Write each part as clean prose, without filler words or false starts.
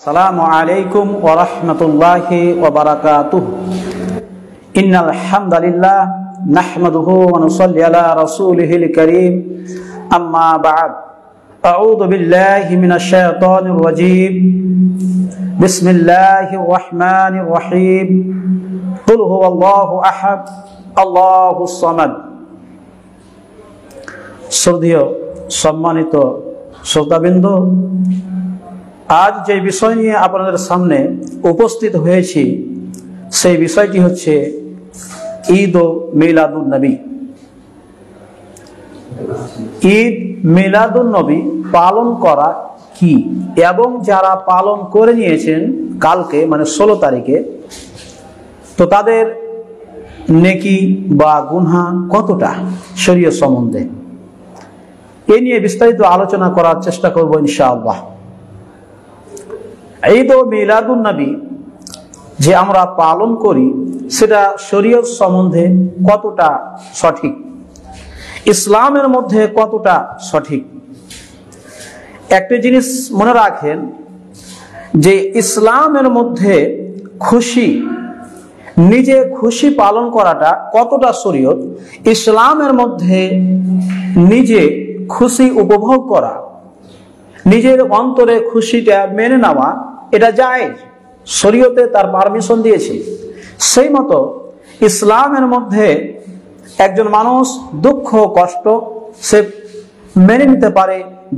আসসালামু আলাইকুম ওয়া রাহমাতুল্লাহি ওয়া বারাকাতুহু। ইন্নাল হামদালিল্লাহ নাহমাদুহু ওয়া নুসাল্লি আলা রাসূলিহিল কারীম। আম্মা বা'দ। আউযু বিল্লাহি মিনাশ শাইতানির রাজীম। বিসমিল্লাহির রাহমানির রহিম। কুল হুয়াল্লাহু আহাদ, আল্লাহুস সামাদ। শ্রদ্ধেয় সম্মানিত শ্রোতাবৃন্দ, আজ যে বিষয় নিয়ে আপনাদের সামনে উপস্থিত হয়েছি সেই বিষয়টি হচ্ছে ঈদ ও মিলাদুন নবী। ঈদ মিলাদুন নবী পালন করা কি এবং যারা পালন করে নিয়েছেন কালকে মানে 16 তারিখে, তো তাদের নেকি বা গুনহা কতটা শরীয়ত সম্বন্ধে এ নিয়ে বিস্তারিত আলোচনা করার চেষ্টা করব ইনশাআল্লাহ। ঈদ ও মিলাদুন নবী যে আমরা পালন করি সেটা শরীয়ত সম্বন্ধে কতটা সঠিক, ইসলামের মধ্যে কতটা সঠিক। একটা জিনিস মনে রাখেন যে ইসলামের মধ্যে খুশি, নিজে খুশি পালন করাটা কতটা শরীয়ত, ইসলামের মধ্যে নিজে খুশি উপভোগ করা, নিজের অন্তরে খুশিটা মেনে নেওয়া, এটা জায়েজ, শরীয়তে তার পারমিশন দিয়েছে। সেই মতো ইসলামের মধ্যে একজন মানুষ দুঃখ কষ্ট সে মেনে নিতে পারে,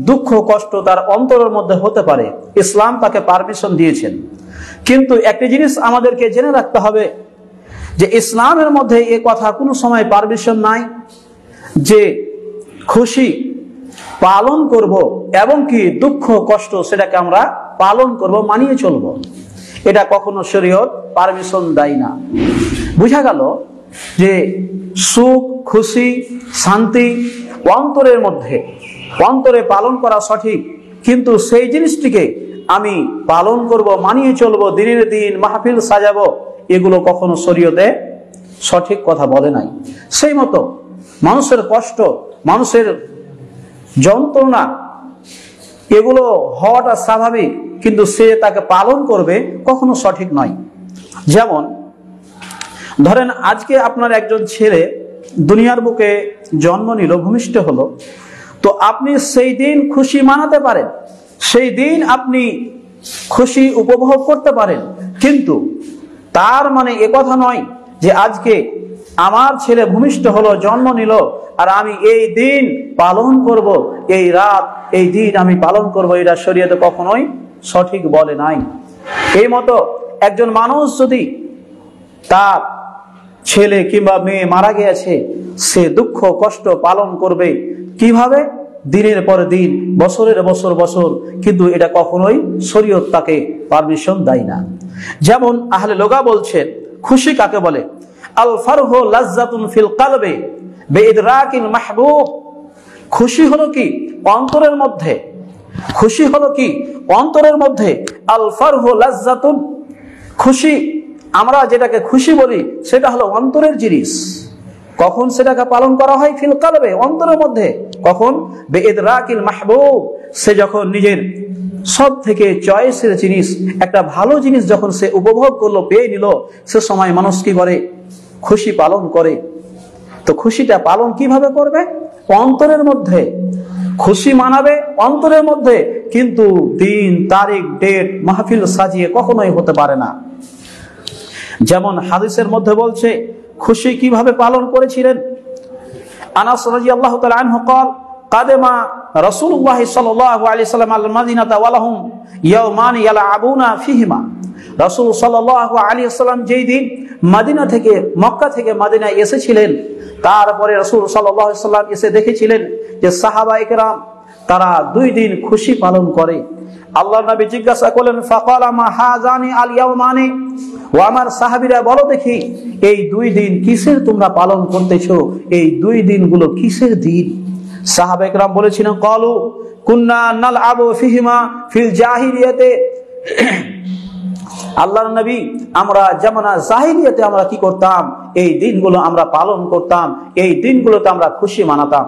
দুঃখ কষ্ট তার অন্তরের মধ্যে হতে পারে, ইসলাম তাকে পারমিশন দিয়েছেন। কিন্তু একটি জিনিস আমাদেরকে জেনে রাখতে হবে যে ইসলামের মধ্যে এ কথা কোনো সময় পারমিশন নাই যে খুশি পালন করব এবং কি দুঃখ কষ্ট সেটাকে আমরা পালন করব, মানিয়ে চলব, এটা কখনো শরীয়ত পারমিশন দেয় না। বুঝা গেল যে সুখ খুশি শান্তি অন্তরের মধ্যে, অন্তরে পালন করা সঠিক, কিন্তু সেই জিনিসটিকে আমি পালন করব, মানিয়ে চলব, দিনের দিন মাহফিল সাজাবো, এগুলো কখনো শরীয়তে সঠিক কথা বলে নাই। সেই মতো মানুষের কষ্ট, মানুষের যন্ত্রণা এগুলো হওয়াটা স্বাভাবিক, কিন্তু সে তাকে পালন করবে কখনো সঠিক নয়। যেমন ধরেন আজকে আপনার একজন ছেলে দুনিয়ার বুকে জন্ম নিল, ভূমিষ্ঠ হলো, তো আপনি সেই দিন খুশি মানাতে পারেন, সেই দিন আপনি খুশি উপভোগ করতে পারেন, কিন্তু তার মানে এ কথা নয় যে আজকে আমার ছেলে ভূমিষ্ঠ হলো, জন্ম নিল, আর আমি এই দিন পালন করব, এই রাত এই দিন আমি পালন করব, এটা শরীয়তে কখনোই সঠিক বলে নাই। এই মতো একজন মানুষ যদি তার ছেলে কিংবা মেয়ে মারা গিয়েছে, সে দুঃখ কষ্ট পালন করবে কিভাবে? দিনের পর দিন, বছরের বছর বছর, কিন্তু এটা কখনোই শরীয়ত তাকে পারমিশন দেয় না। যেমন আহলে লোগা বলছেন খুশি কাকে বলে? আল ফারহু লাজ্জাতুন ফিল কলবে বিইদরাকিল মাহবুব। খুশি হলো কি অন্তরের মধ্যে, খুশি হলো কি অন্তরের মধ্যে। আল ফারহু লাজ্জাতুন, খুশি আমরা যেটাকে খুশি বলি সেটা হলো অন্তরের জিনিস। কখন সেটাকে পালন করা হয়? ফিল কলবে, অন্তরের মধ্যে। কখন? বিইদরাকিল মাহবুব, সে যখন নিজের সব থেকে চয়েসের জিনিস, একটা ভালো জিনিস যখন সে উপভোগ করলো, পেয়ে নিল, সে সময় মানুষ কি করে? খুশি পালন করে। তো খুশিটা পালন কিভাবে করবে? অন্তরের মধ্যে খুশি মানাবে, অন্তরের মধ্যে, কিন্তু দিন তারিখ ডেট মাহফিল সাজিয়ে কখনোই হতে পারে না। যেমন হাদিসের মধ্যে বলছে খুশি কিভাবে পালন করেছিলেন। আনাস রাদিয়াল্লাহু তাআলা আনহু قال قدم رسول الله صلى الله عليه وسلم على المدينة ولهم يومان يلعبون فيهما। রাসূল সাল্লাল্লাহু আলাইহি ওয়াসাল্লাম যেই দিন মদিনা থেকে, মক্কা থেকে মদিনায় এসেছিলেন, তারপরে রাসূল সাল্লাল্লাহু আলাইহি ওয়াসাল্লাম এসে দেখেছিলেন যে সাহাবায়ে কেরাম তারা 2 দিন খুশি পালন করে। আল্লাহর নবী জিজ্ঞাসা করলেন, ফাকালা মা হাযানি আল ইয়াওমানি, ও আমার সাহাবীরা বলো দেখি এই 2 দিন কিসের তোমরা পালন করতেছো, এই 2 দিনগুলো কিসের দিন? সাহাবায়ে কেরাম বলেছিলেন, ক্বালু কুননা নালআবু ফিহিমা ফিল জাহিলিয়াতে। আল্লাহর নবী আমরা জামানা জাহিলিয়াতে আমরা কি করতাম? এই দিনগুলো আমরা পালন করতাম, এই দিনগুলোতে আমরা খুশি মানাতাম।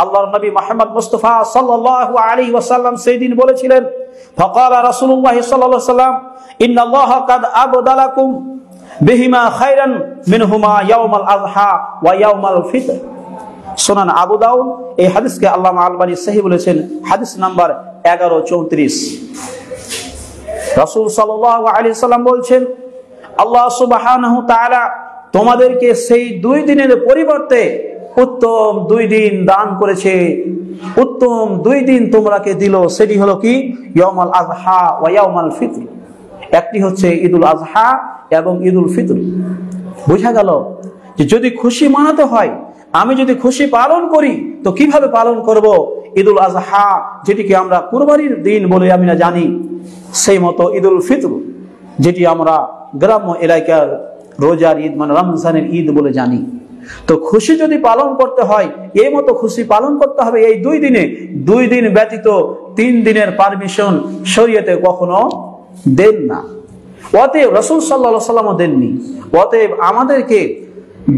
আল্লাহর নবী মুহাম্মদ মুস্তাফা সাল্লাল্লাহু আলাইহি ওয়াসাল্লাম সেই দিন বলেছিলেন ফাকালা রাসূলুল্লাহ সাল্লাল্লাহু আলাইহি ওয়াসাল্লাম ইন্নাল্লাহা কাদ আবদালাকুম বিহিমা খায়রান মিনহুমা ইয়াউমাল আযহা ওয়া ইয়াউমাল ফিতর। সুনান আবু দাউদ এই হাদিসকে আল্লামা আলবানী সহিহ বলেছেন, হাদিস নাম্বার 1134। রাসূল সাল্লাল্লাহু আলাইহি ওয়াসাল্লাম বলছেন, আল্লাহ সুবহানাহু তাআলা তোমাদেরকে সেই 2 দিনের পরিবর্তে উত্তম 2 দিন দান করেছে, উত্তম 2 দিন তোমরাকে দিল। সেটি হলো কি? ইয়াউমাল আযহা ওয়া ইয়াউমাল ফিতর। একটি হচ্ছে ঈদুল আযহা এবং ঈদুল ফিতর। বোঝা গেল যে যদি খুশি মানাতে হয়, আমি যদি খুশি পালন করি তো কিভাবে পালন করব? ঈদুল আযহা যেটিকে আমরা কুরবানির দিন বলে আমি না জানি, সেই মতো ঈদুল ফিতর যেটি আমরা গ্রাম্য এলাকার রোজার ঈদ মানে রমজানের ঈদ বলে জানি। তো খুশি যদি পালন করতে হয়, এই মতো খুশি পালন করতে হবে এই 2 দিনে। 2 দিন ব্যতীত 3 দিনের পারমিশন শরীয়তে কখনো দেন না। অতএব রাসূল সাল্লাল্লাহু আলাইহি ওয়াসাল্লাম দেননি। অতএব আমাদেরকে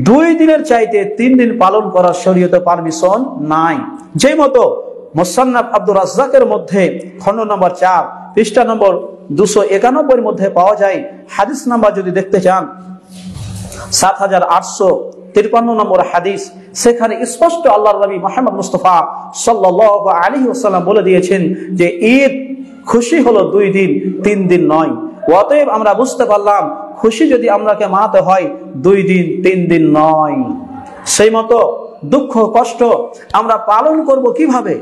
2 দিনের চাইতে 3 দিন পালন করার শরীয়তে পারমিশন নাই। যে মতো মুসান্নাফ আব্দুর রাজ্জাকের মধ্যে খণ্ড নম্বর 4 পৃষ্ঠা নম্বর 291 এর মধ্যে পাওয়া যায়। হাদিস নাম্বার যদি দেখতে চান 7853 নম্বর হাদিস, সেখানে স্পষ্ট আল্লাহর নবী মুহাম্মদ মুস্তাফা সাল্লাল্লাহু আলাইহি ওয়াসাল্লাম বলে দিয়েছেন যে ঈদ খুশি হলো 2 দিন, 3 দিন নয়। অতএব আমরা বুঝতে পারলাম খুশি যদি আমরাকে মানাতে হয় 2 দিন 3 দিন নয়। সেই মতো দুঃখ কষ্ট আমরা পালন করব কিভাবে?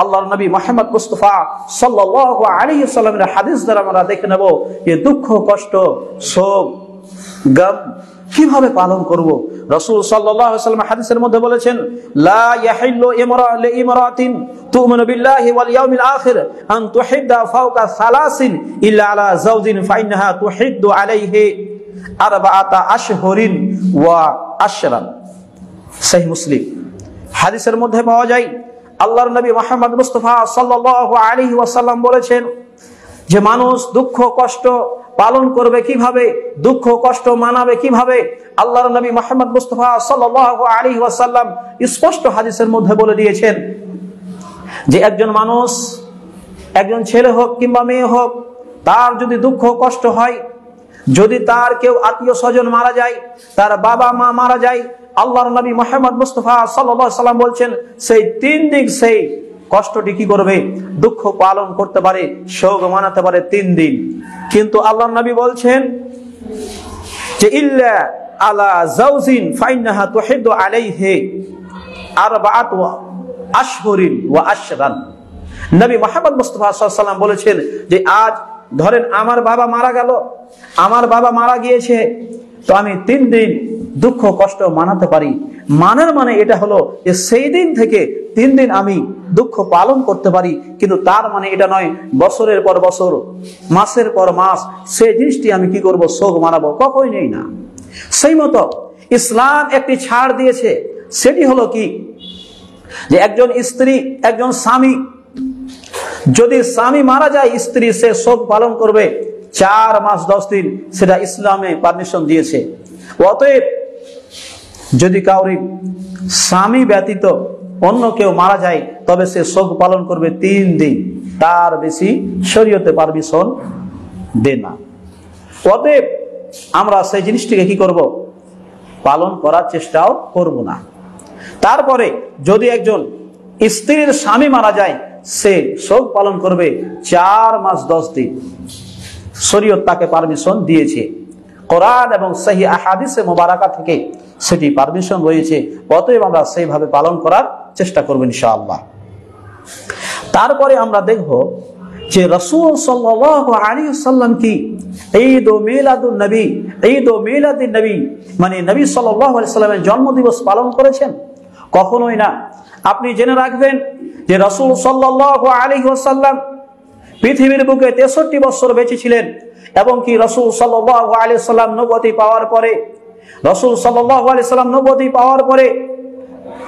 আল্লাহর নবী মুহাম্মদ মুস্তাফা সাল্লাল্লাহু আলাইহি ওয়াসাল্লামের হাদিস দ্বারা আমরা দেখে নেব যে দুঃখ কষ্ট শোক গম কিভাবে পালন করব। রাসূল সাল্লাল্লাহু আলাইহি ওয়াসাল্লাম হাদিসের মধ্যে বলেছেন, লা ইয়াহিল্লু ইমরাতিন তু'মিনু বিল্লাহি ওয়াল ইয়াউমিল আখির আন তুহিদ্দা ফাওকা সালাসিন ইল্লা আলা যাওজিন ফাইন্নাহা তুহিদ্দু আলাইহি আরবাআতা আশহুরিন ওয়া আশরান। সহিহ মুসলিম হাদিসের মধ্যে পাওয়া যায় আল্লাহর নবী মুহাম্মদ মুস্তাফা সাল্লাল্লাহু আলাইহি ওয়াসাল্লাম বলেছেন যে মানুষ দুঃখ কষ্ট পালন করবে কিভাবে, দুঃখ কষ্ট মানাবে কিভাবে। আল্লাহর নবী মুহাম্মদ মুস্তাফা সাল্লাল্লাহু আলাইহি ওয়াসাল্লাম স্পষ্ট হাদিসের মধ্যে বলে দিয়েছেন যে একজন মানুষ, একজন ছেলে হোক কিংবা মেয়ে হোক, তার যদি দুঃখ কষ্ট হয়, যদি তার কেউ আত্মীয় স্বজন মারা যায়, তার বাবা মা মারা যায়, আল্লাহর নবী মুহাম্মদ মুস্তাফা সাল্লাল্লাহু আলাইহি ওয়াসাল্লাম বলছেন সেই 3 দিন সেই কষ্টটি কি করবে? দুঃখ পালন করতে পারে, শোক মানাতে পারে 3 দিন। কিন্তু আল্লাহর নবী বলছেন যে ইল্লা আলা যাওজিন ফাইন্নাহা তুহিদ্দু আলাইহি আরবাআতু আশহুরিন ওয়া আশরান। নবী মুহাম্মদ মুস্তাফা সাল্লাল্লাহু আলাইহি ওয়াসাল্লাম বলেছেন যে আজ ধরেন আমার বাবা মারা গেল, আমার বাবা মারা গিয়েছে, তো আমি 3 দিন দুঃখ কষ্ট মানাতে পারি। মানার মানে এটা হলো যে সেই দিন থেকে 3 দিন আমি দুঃখ পালন করতে পারি, কিন্তু তার মানে এটা নয় বছরের পর বছর মাসের পর মাস সেই জিনিসটি আমি কি করব? শোক মানাবো, কখনোই নেই না। সেই মতো ইসলাম একটি ছাড় দিয়েছে, সেটি হলো কি যে একজন স্ত্রী একজন স্বামী, যদি স্বামী মারা যায় স্ত্রী সে শোক পালন করবে 4 মাস 10 দিন, সেটা ইসলামে পারমিশন দিয়েছে। অতএব যদি কাউরি স্বামী ব্যতীত অন্য কেউ মারা যায় তবে সে শোক পালন করবে 3 দিন, তার বেশি শরীয়তে পারমিশন দেয় না। অতএব আমরা সেই জিনিসটিকে কি করব? পালন করার চেষ্টাও করব না। তারপরে যদি একজন স্ত্রীর স্বামী মারা যায় সে শোক পালন করবে 4 মাস 10 দিন, শরীয়ত তাকে পারমিশন দিয়েছে। কোরআন এবং সহিহ আহাদিসে মুবারাকা থেকে সেটি পারমিশন রয়েছে। অতএব আমরা সেইভাবে পালন করার চেষ্টা করব ইনশাআল্লাহ। তারপরে আমরা দেখব যে রাসূল সাল্লাল্লাহু আলাইহি ওয়াসাল্লাম কি ঈদ ও মিলাদুন নবী, ঈদ ও মিলাদুন নবী মানে নবী সাল্লাল্লাহু আলাইহি ওয়াসাল্লামের জন্মদিবস পালন করেছেন? কখনোই না। আপনি জেনে রাখবেন যে রাসূল সাল্লাল্লাহু আলাইহি ওয়াসাল্লাম পৃথিবীর বুকে 63 বছর বেঁচে ছিলেন এবং কি রাসূল সাল্লাল্লাহু আলাইহি ওয়াসাল্লাম নবুয়তি পাওয়ার পরে, রাসূল সাল্লাল্লাহু আলাইহি ওয়াসাল্লাম নবুয়তি পাওয়ার পরে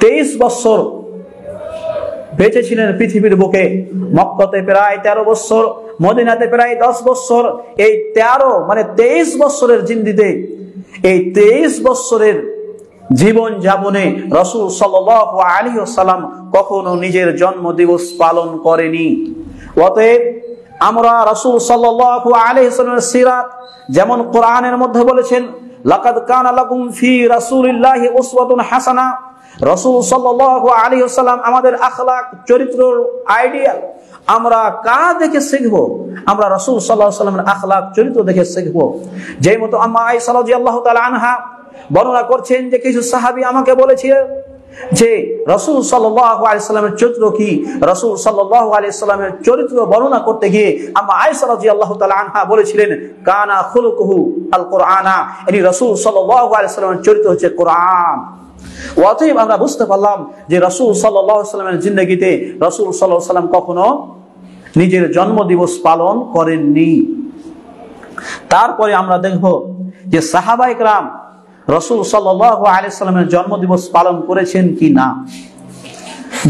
23 বছর বেঁচে ছিলেন পৃথিবীর বুকে। মক্কাতে প্রায় 13 বছর, মদিনাতে প্রায় 10 বছর। এই 13 মানে 23 বছরের জিন্দিতে, এই 23 বছরের জীবন যাপনে রাসূল সাল্লাল্লাহু আলাইহি ওয়াসাল্লাম কখনো নিজের জন্মদিবস পালন করেনি। অতএব আমরা রাসূল সাল্লাল্লাহু আলাইহি ওয়াসাল্লামের সিরাত যেমন কোরআনের মধ্যে বলেছেন লাকাদ কানা লাকুম ফি রাসূলিল্লাহি উসওয়াতুন হাসানা, রাসূল সাল্লাল্লাহু আলাইহি ওয়াসাল্লাম আমাদের আখলাক চরিত্রের আইডিয়াল। আমরা কার দেখে শিখব? আমরা রাসূল সাল্লাল্লাহু আলাইহি ওয়াসাল্লামের আখলাক চরিত্র দেখে শিখব। যেই মতো আম্মা আয়েশা রাদিয়াল্লাহু তাআলা আনহা বর্ণনা করছেন যে কিছু সাহাবী আমাকে বলেছিলেন যে রাসূল সাল্লাল্লাহু আলাইহি ওয়াসাল্লামের চরিত্র কি। রাসূল সাল্লাল্লাহু আলাইহি ওয়াসাল্লামের চরিত্র বর্ণনা করতে গিয়ে আম্মা আয়েশা রাদিয়াল্লাহু তাআলা আনহা বলেছিলেন কানা খুলুকুহু আল কুরআনা, yani রাসূল সাল্লাল্লাহু আলাইহি ওয়াসাল্লামের চরিত্র হচ্ছে কোরআন। অতএব আমরা বুঝতে পারলাম যে রাসূল সাল্লাল্লাহু আলাইহি ওয়াসাল্লামের জিন্দেগিতে রাসূল সাল্লাল্লাহু আলাইহি ওয়াসাল্লাম কখনো নিজের জন্মদিবস পালন করেননি। তারপরে আমরা দেখব যে সাহাবায়ে কেরাম রাসূল সাল্লাল্লাহু আলাইহি ওয়াসাল্লামের জন্মদিবস পালন করেছেন কি না।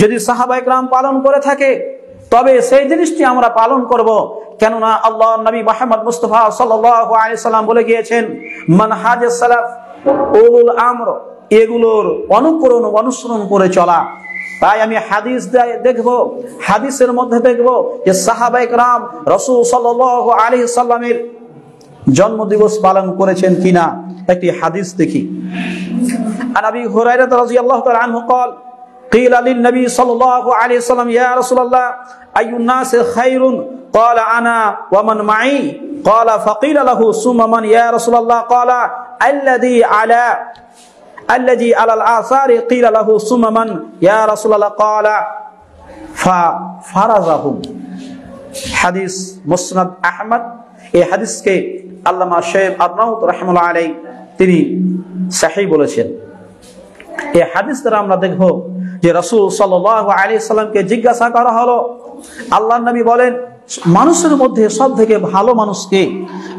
যদি সাহাবায়ে কেরাম পালন করে থাকে তবে সেই জিনিসটি আমরা পালন করব, কেননা আল্লাহর নবী মুহাম্মদ মুস্তাফা সাল্লাল্লাহু আলাইহি সাল্লাম বলে গিয়েছেন মানহাজুস সালাফ উলুল আমর, এগুলোর অনুকরণ অনুসরণ করে চলা। তাই আমি হাদিস দেখব, হাদিসের মধ্যে দেখব যে সাহাবায়ে কেরাম রাসূল সাল্লাল্লাহু আলাইহি সাল্লামের জন্মদিবস পালন করেছেন কিনা। একটি হাদিস দেখি। আন আবি হুরায়রা রাদিয়াল্লাহু তাআলা আনহু قال قيل للنبي صلى الله عليه وسلم يا رسول الله اي الناس خير قال انا ومن معي قال فقيل له ثم من يا رسول الله قال الذي على الاثار قيل له ثم من يا رسول الله قال ففرزهم। হাদিস মুসনাদ আহমদ। এই হাদিসকে আল্লামা শাইখ আরনাউত রাহিমাহুল্লাহ আলাইহি তিনি সহিহ বলেছেন। এই হাদিস দ্বারা আমরা দেখব যে রাসূল সাল্লাল্লাহু আলাইহি সাল্লামকে জিজ্ঞাসা করা হলো, আল্লাহর নবী বলেন মানুষের মধ্যে সবথেকে ভালো মানুষ কে?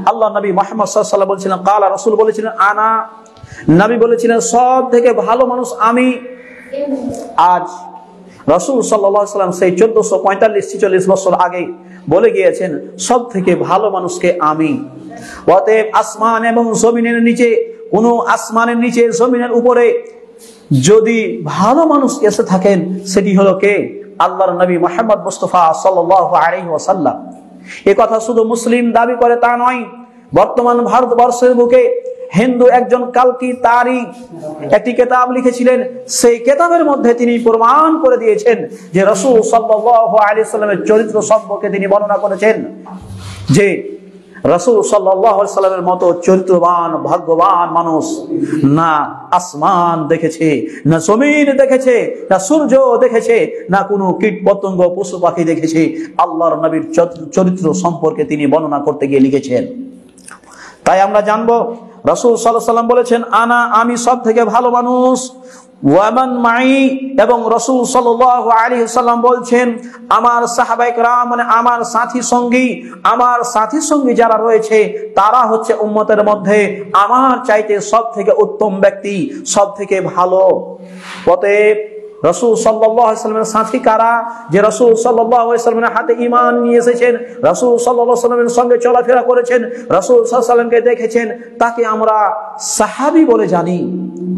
আল্লাহর নবী মুহাম্মদ সাল্লাল্লাহু আলাইহি ওয়াসাল্লাম বলেছিলেন কালা, রাসূল বলেছিলেন আনা, নবী বলেছিলেন সবথেকে ভালো মানুষ আমি। আজ রাসূল সাল্লাল্লাহু আলাইহি ওয়াসাল্লাম সেই 1445-46 বছর আগে বলে গিয়েছেন সবথেকে ভালো মানুষকে আমি। অতএব আসমান এবং জমিনের নিচে, কোন আসমানের নিচে জমিনের উপরে যদি ভালো মানুষ এসে থাকেন সেটি হলো কে? আল্লাহর নবী মুহাম্মদ মুস্তাফা সাল্লাল্লাহু আলাইহি ওয়াসাল্লাম। এই কথা শুধু মুসলিম দাবি করে তা নয়, বর্তমান ভারতবর্ষের বুকে হিন্দু একজন কালকি তারি একটি কিতাব লিখেছিলেন। সেই কিতাবের মধ্যে তিনি প্রমাণ করে দিয়েছেন যে রাসূল সাল্লাল্লাহু আলাইহি ওয়াসাল্লামের চরিত্র সম্পর্কে তিনি বর্ণনা করেছেন যে রাসূল সাল্লাল্লাহু আলাইহি ওয়াসাল্লামের মতো চরিত্রবান ভাগ্যবান মানুষ না আসমান দেখেছে, না জমিন দেখেছে, না সূর্য দেখেছে, না কোনো কীট পতঙ্গ পশু পাখি দেখেছে। আল্লাহর নবীর চরিত্র সম্পর্কে তিনি বর্ণনা করতে গিয়ে লিখেছেন। তাই আমরা জানবো রাসূল সাল্লাল্লাহু আলাইহি ওয়াসাল্লাম বলেছেন আনা, আমি সব থেকে ভালো মানুষ, ওয়ামান মাই, এবং রাসূল সাল্লাল্লাহু আলাইহি ওয়াসাল্লাম বলছেন আমার সাহাবায়ে কেরাম মানে আমার সাথী সঙ্গী, আমার সাথী সঙ্গী যারা রয়েছে তারা হচ্ছে উম্মতের মধ্যে আমার চাইতে সব থেকে উত্তম ব্যক্তি, সব থেকে ভালো। অতএব রাসূল সাল্লাল্লাহু আলাইহি ওয়াসাল্লামের সাথী কারা? যে রাসূল সাল্লাল্লাহু আলাইহি ওয়াসাল্লামের হাতে ঈমান নিয়ে এসেছেন, রাসূল সাল্লাল্লাহু আলাইহি ওয়াসাল্লামের সঙ্গে চলাফেরা করেছেন, রাসূল সাল্লাল্লাহু আলাইহি ওয়াসাল্লামকে দেখেছেন, তাকে আমরা সাহাবী বলে জানি।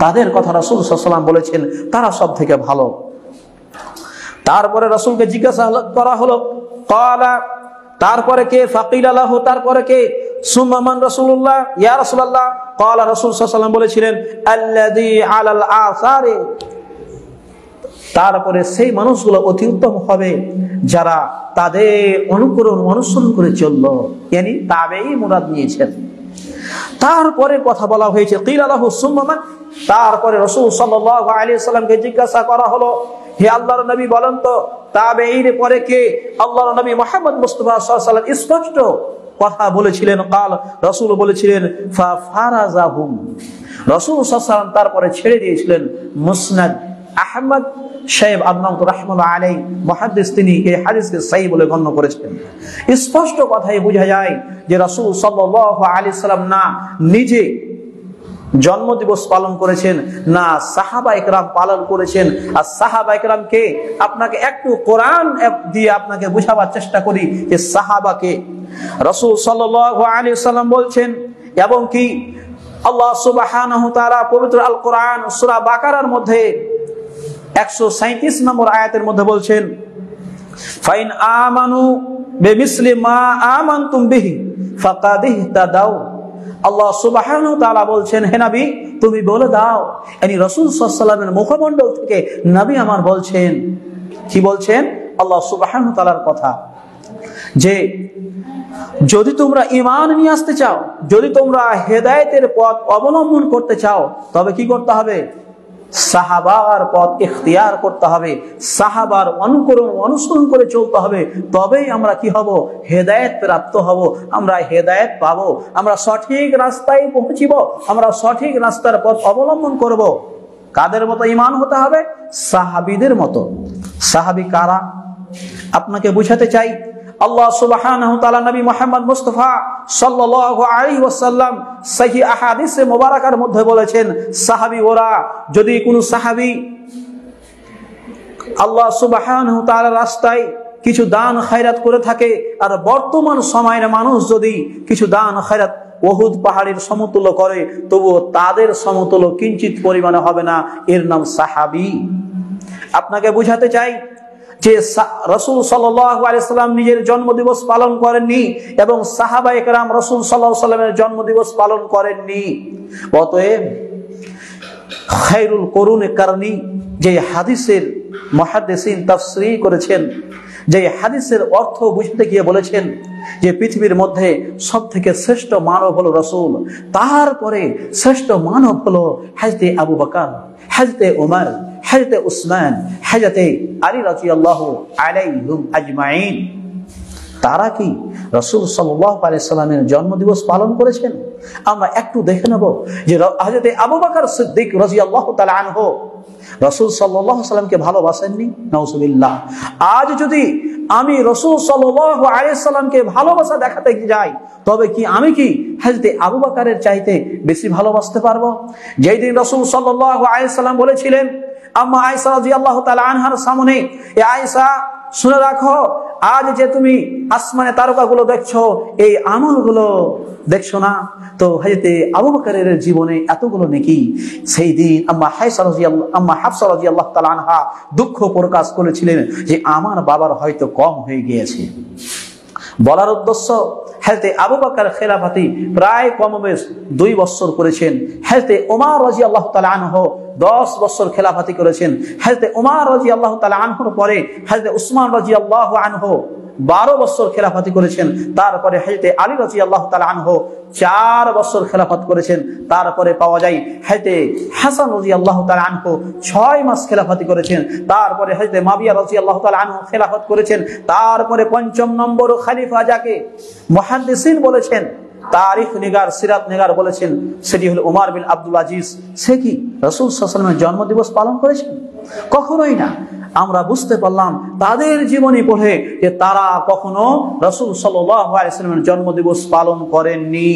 তাদের কথা রাসূল সাল্লাল্লাহু আলাইহি ওয়াসাল্লাম বলেছেন তারা সব থেকে ভালো। তারপরে রাসূলকে জিজ্ঞাসা করা হলো ক্বালা, তারপরে কে? ফাকিলা লাহু, তারপরে কে? সুম্মা মান রাসূলুল্লাহ, ইয়া রাসূলুল্লাহ। ক্বালা, রাসূল সাল্লাল্লাহু আলাইহি ওয়াসাল্লাম বলেছিলেন আল্লাযী আলাল আসারি, তারপরে সেই মানুষগুলো অতি উত্তম হবে যারা তাদের অনুকরণ অনুসরণ করে চললো, yani তাবেঈ মুরাদ নিয়েছেন। তারপরে কথা বলা হয়েছে কিলা লাহু সুম্মা মান, তারপরে রাসূল সাল্লাল্লাহু আলাইহি ওয়াসাল্লামকে জিজ্ঞাসা করা হলো হে আল্লাহর নবী বলেন তো তাবেঈর পরে কে? আল্লাহর নবী মুহাম্মদ মুস্তাফা সাল্লাল্লাহু আলাইহি ওয়াসাল্লাম স্পষ্ট কথা বলেছিলেন, কাল রাসূল বলেছিলেন ফা ফারাজাহুম, রাসূল সাল্লাল্লাহু আলাইহি ওয়াসাল্লাম তারপরে ছেড়ে দিয়েছিলেন। মুসনাদ আহমদ, শাইখ আরনাউত রাহিমাহুল্লাহ আলাইহি মুহাদ্দিস, তিনি এই হাদিসকে সহিহ বলে গণ্য করেছেন। স্পষ্ট কথাই বোঝা যায় যে রাসূল সাল্লাল্লাহু আলাইহি সাল্লাম না নিজে জন্মদিবস পালন করেছেন, না সাহাবায়ে কেরাম পালন করেছেন। আর সাহাবায়ে কেরামকে আপনাকে একটু কোরআন দিয়ে আপনাকে বোঝাবার চেষ্টা করি যে সাহাবাকে রাসূল সাল্লাল্লাহু আলাইহি সাল্লাম বলছেন, এবং কি আল্লাহ সুবহানাহু ওয়া তাআলা পবিত্র আল কোরআন সূরা বাকারার মধ্যে 137 নম্বর আয়াতের মধ্যে বলছেন ফাইন আমানু বিমিসলি মা আমানতুম বিহি ফাকাদ ইহতাদাউ। আল্লাহ সুবহানাহু ওয়া তাআলা বলছেন, হে নবী তুমি বলে দাও, yani রাসূল সাল্লাল্লাহু আলাইহি ওয়াসাল্লামের মুখমণ্ডল থেকে নবী আমার বলছেন, কি বলছেন? আল্লাহ সুবহানাহু ওয়া তাআলার কথা, যে যদি তোমরা ঈমান নিয়ে আসতে চাও, যদি তোমরা হেদায়েতের পথ অবলম্বন করতে চাও, তবে কি করতে হবে? সাহাবার পথ ইখতিয়ার করতে হবে, সাহাবার অনুসরণ করে চলতে হবে। তবেই আমরা কি হব? হেদায়েত প্রাপ্ত হব, আমরা হেদায়েত পাবো, আমরা সঠিক রাস্তায় পৌঁছিব, আমরা সঠিক রাস্তার পথ অবলম্বন করব। কাদের মতো ঈমান হতে হবে? সাহাবীদের মতো। সাহাবী কারা? আপনাকে বুঝাতে চাই। আল্লাহ সুবহানাহু ওয়া তাআলা নবী মুহাম্মদ মুস্তাফা সাল্লাল্লাহু আলাইহি ওয়াসাল্লাম সহিহ আহাদিসে মুবারাকার মধ্যে বলেছেন, সাহাবী ওরা, যদি কোন সাহাবী আল্লাহ সুবহানাহু ওয়া তাআলার রাস্তায় কিছু দান খায়রাত করে থাকে, আর বর্তমান সময়ের মানুষ যদি কিছু দান খায়রাত উহুদ পাহাড়ের সমতুল্য করে, তবুও তাদের সমতুল্য কিঞ্চিত পরিমাণে হবে না, এর নাম সাহাবী। আপনাকে বুঝাতে চাই যে রাসূল সাল্লাল্লাহু আলাইহি সাল্লাম নিজের জন্মদিবস পালন করেননি এবং সাহাবায়ে কেরাম রাসূল সাল্লাল্লাহু আলাইহি সাল্লামের জন্মদিবস পালন করেননি। অতএব খায়রুল কুরুনে কারনি, যে হাদিসের মুহাদ্দিসিন তাফসীর করেছেন, যে হাদিসের অর্থ বুঝতে গিয়ে বলেছেন যে পৃথিবীর মধ্যে সবথেকে শ্রেষ্ঠ মানব হলো রাসূল, তারপরে শ্রেষ্ঠ মানব হলো হযরত আবু বকর, হযরত ওমর, হযরত উসমান, হযরত আলী রাদিয়াল্লাহু আলাইহিম আজমাইন। তারা কি রাসূল সাল্লাল্লাহু আলাইহি সাল্লামের জন্মদিবস পালন করেছেন? আমরা একটু দেখে নেব যে হযরত আবু বকর সিদ্দিক রাদিয়াল্লাহু তাআলা আনহু রাসূল সাল্লাল্লাহু আলাইহি সাল্লামকে ভালোবাসেননি? নাউজুবিল্লাহ। আজ যদি আমি রাসূল সাল্লাল্লাহু আলাইহি সাল্লামকে ভালোবাসা দেখাতে যাই, তবে কি আমি কি হযরত আবু বকরের চাইতে বেশি ভালোবাসতে পারবো? যেই দিন রাসূল সাল্লাল্লাহু আলাইহি সাল্লাম বলেছিলেন আম্মা আয়েশা রাদিয়াল্লাহু তাআলা আনহার সামনে, এ আয়েশা শুনে রাখো, আজ যে তুমি আসমানে তারকাগুলো দেখছো, এই আমলগুলো দেখছো না, তো হযরত আবু বকরের জীবনে এতগুলো নেকি। সেই দিন আম্মা হাফসা রাদিয়াল্লাহু তাআলা আনহা দুঃখ প্রকাশ করেছিলেন যে আমার বাবার হয়তো কম হয়ে গিয়েছে। বলার উদ্দেশ্য, হযরত আবু বকর খেলাফতি প্রায় কমবেশ 2 বছর করেছেন, হযরত ওমর রাদিয়াল্লাহু তাআলা আনহু 10 বছর খেলাফতি করেছেন, হযরত ওমর রাদিয়াল্লাহু তাআলা আনহুর পরে হযরত উসমান রাদিয়াল্লাহু আনহু 12 বছর খেলাফতি করেছেন, তারপরে হযরত আলী রাদিয়াল্লাহু তাআলা আনহু 4 বছর খেলাফত করেছেন, তারপরে পাওয়া যায় হযরত হাসান রাদিয়াল্লাহু তাআলা আনহু 6 মাস খেলাফতি করেছেন, তারপরে হযরত মাবিয়া রাদিয়াল্লাহু তাআলা আনহু খেলাফত করেছেন, তারপরে ৫ম নম্বর খলিফা যাকে মুহাদ্দিসিন বলেছেন, তারিখ নিগার, সিরাত নিগার বলেছেন, সেটি হলো উমর বিন আব্দুল আজিজ। সে কি রাসূল সাল্লাল্লাহু আলাইহি ওয়াসাল্লামের জন্মদিবস পালন করেছেন? কখনোই না। আমরা বুঝতে পারলাম তাদের জীবনী পড়ে যে তারা কখনো রাসূল সাল্লাল্লাহু আলাইহি ওয়াসাল্লামের জন্মদিবস পালন করেননি।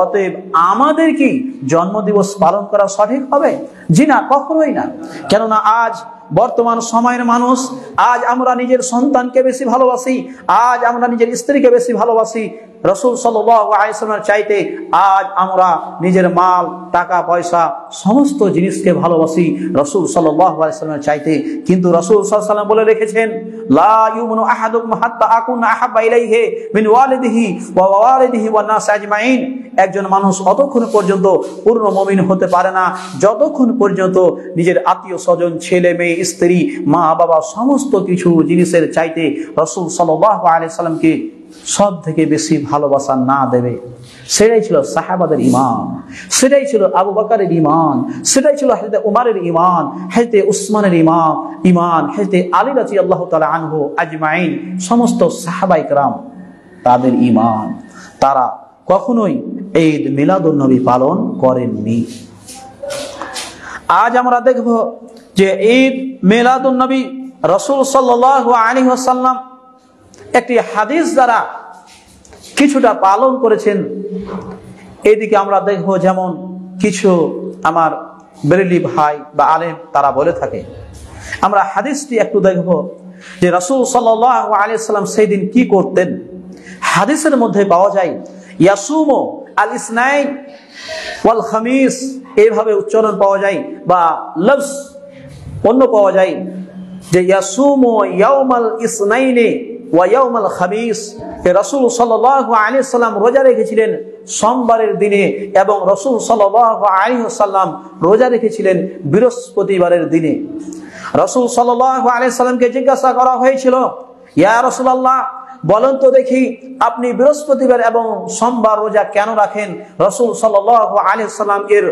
অতএব আমাদের কি জন্মদিবস পালন করা সঠিক হবে? জি না, কখনোই না। কেননা আজ বর্তমান সময়ের মানুষ, আজ আমরা নিজের সন্তানকে বেশি ভালোবাসি, আজ আমরা নিজের স্ত্রীকে বেশি ভালোবাসি রাসূল সাল্লাল্লাহু আলাইহি ওয়াসাল্লামের চাইতে। আজ আমরা নিজের মাল, টাকা পয়সা, সমস্ত জিনিসকে ভালোবাসি রাসূল সাল্লাল্লাহু আলাইহি ওয়াসাল্লামের চাইতে। কিন্তু রাসূল সাল্লাল্লাহু আলাইহি ওয়াসাল্লাম বলে রেখেছেন, লা ইউমিনু আহাদুকুম হাত্তা আকুনা আহাব্বা ইলাইহি মিন ওয়ালিদিহি ওয়া ওয়ালিদিহি ওয়ান নাস আজমাইন। একজন মানুষ অতক্ষণ পর্যন্ত পূর্ণ মুমিন হতে পারে না যতক্ষণ পর্যন্ত নিজের আত্মীয় স্বজন, ছেলে মেয়ে, স্ত্রী, মা বাবা, সমস্ত কিছু জিনিসের চাইতে রাসূল সাল্লাল্লাহু আলাইহি ওয়াসাল্লামকে সব থেকে বেশি ভালোবাসা না দেবে। সেটাই ছিল সাহাবাদের ঈমান, সেটাই ছিল আবু বকরের ঈমান, সেটাই ছিল হযরত উমরের ঈমান, হযরত উসমানের ঈমান, হযরত আলী রাদিয়াল্লাহু তাআলা আনহু আজমাইন, সমস্ত সাহাবায়ে কেরাম তাদের ঈমান। তারা কখনোই ঈদ মিলাদুন নবী পালন করেননি। আজ আমরা দেখব যে ঈদ মিলাদুন নবী রাসূল সাল্লাল্লাহু আলাইহি ওয়াসাল্লাম একটি হাদিস দ্বারা কিছুটা পালন করেছেন। এইদিকে আমরা দেখব যেমন কিছু আমার বেরেলি ভাই বা আলেম তারা বলে থাকে। আমরা হাদিসটি একটু দেখব যে রাসূল সাল্লাল্লাহু আলাইহি ওয়াসাল্লাম সেই দিন কি করতেন। হাদিসের মধ্যে পাওয়া যায় ইয়াসুমু আল ইসনাইন ওয়াল খামিস, এইভাবে উচ্চারণ পাওয়া যায় বা লফজ অন্য পাওয়া যায় যে ইয়াসুমু ইয়াউমাল ইসনাইনি ওয়া ইয়াউমাল খামিস, রাসূল সাল্লাল্লাহু আলাইহি সাল্লাম রোজা রেখেছিলেন সোমবারের দিনে, এবং রাসূল সাল্লাল্লাহু আলাইহি সাল্লাম রোজা রেখেছিলেন বৃহস্পতিবারের দিনে। রাসূল সাল্লাল্লাহু আলাইহি সাল্লামকে জিজ্ঞাসা করা হয়েছিল, ইয়া রাসূলুল্লাহ, বলেন তো দেখি আপনি বৃহস্পতিবার এবং সোমবার রোজা কেন রাখেন? রাসূল সাল্লাল্লাহু আলাইহি সাল্লাম এর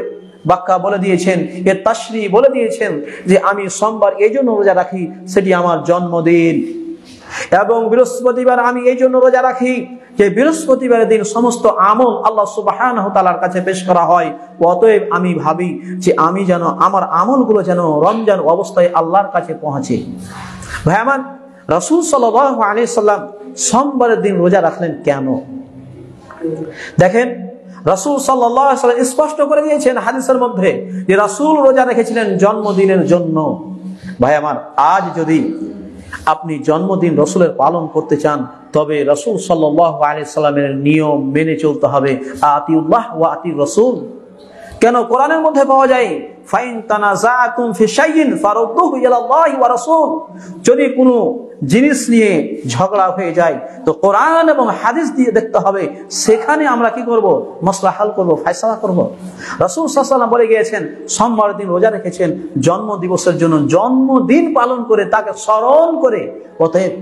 ব্যাখ্যা বলে দিয়েছেন, এর তাশরীহ বলে দিয়েছেন যে আমি সোমবার এই জন্য রোজা রাখি, সেটি আমার জন্মদিন, এবং বৃহস্পতিবার আমি এই জন্য রোজা রাখি যে বৃহস্পতিবারের দিন সমস্ত আমল আল্লাহ সুবহানাহু ওয়া তাআলার কাছে পেশ করা হয়। অতএব আমি ভাবি যে আমি যেন আমার আমলগুলো যেন রমজান অবস্থায় আল্লাহর কাছে পৌঁছে। ভাই আমার, রাসূল সাল্লাল্লাহু আলাইহি সাল্লাম সোমবারের দিন রোজা রাখলেন কেন? দেখেন, রাসূল সাল্লাল্লাহু আলাইহি সাল্লাম স্পষ্ট করে দিয়েছেন হাদিসের মধ্যে যে রাসূল রোজা রেখেছিলেন জন্মদিনের জন্য। ভাই আমার, আজ যদি আপনি জন্মদিন রাসূলের পালন করতে চান, তবে রাসূল সাল্লাল্লাহু আলাইহি সাল্লামের নিয়ম মেনে চলতে হবে। আতিউল্লাহ ওয়া আতিউর রাসূল। কেন? কোরআনের মধ্যে পাওয়া যায়, ফাইন তানাজাতুম ফি শাইইন ফারুদ্দুহু ইলাল্লাহি ওয়া রাসূল। যদি কোনো জিনিস নিয়ে ঝগড়া হয়ে যায় তো কোরআন এবং হাদিস দিয়ে দেখতে হবে, সেখানে আমরা কি করব? মাসলা হাল করব, ফয়সালা করব। রাসূল সাল্লাল্লাহু আলাইহি ওয়াসাল্লাম বলে গিয়েছেন, সোমবার দিন রোজা রেখেছেন জন্ম দিবসের জন্য, জন্মদিন পালন করে তাকে স্মরণ করে। অতএব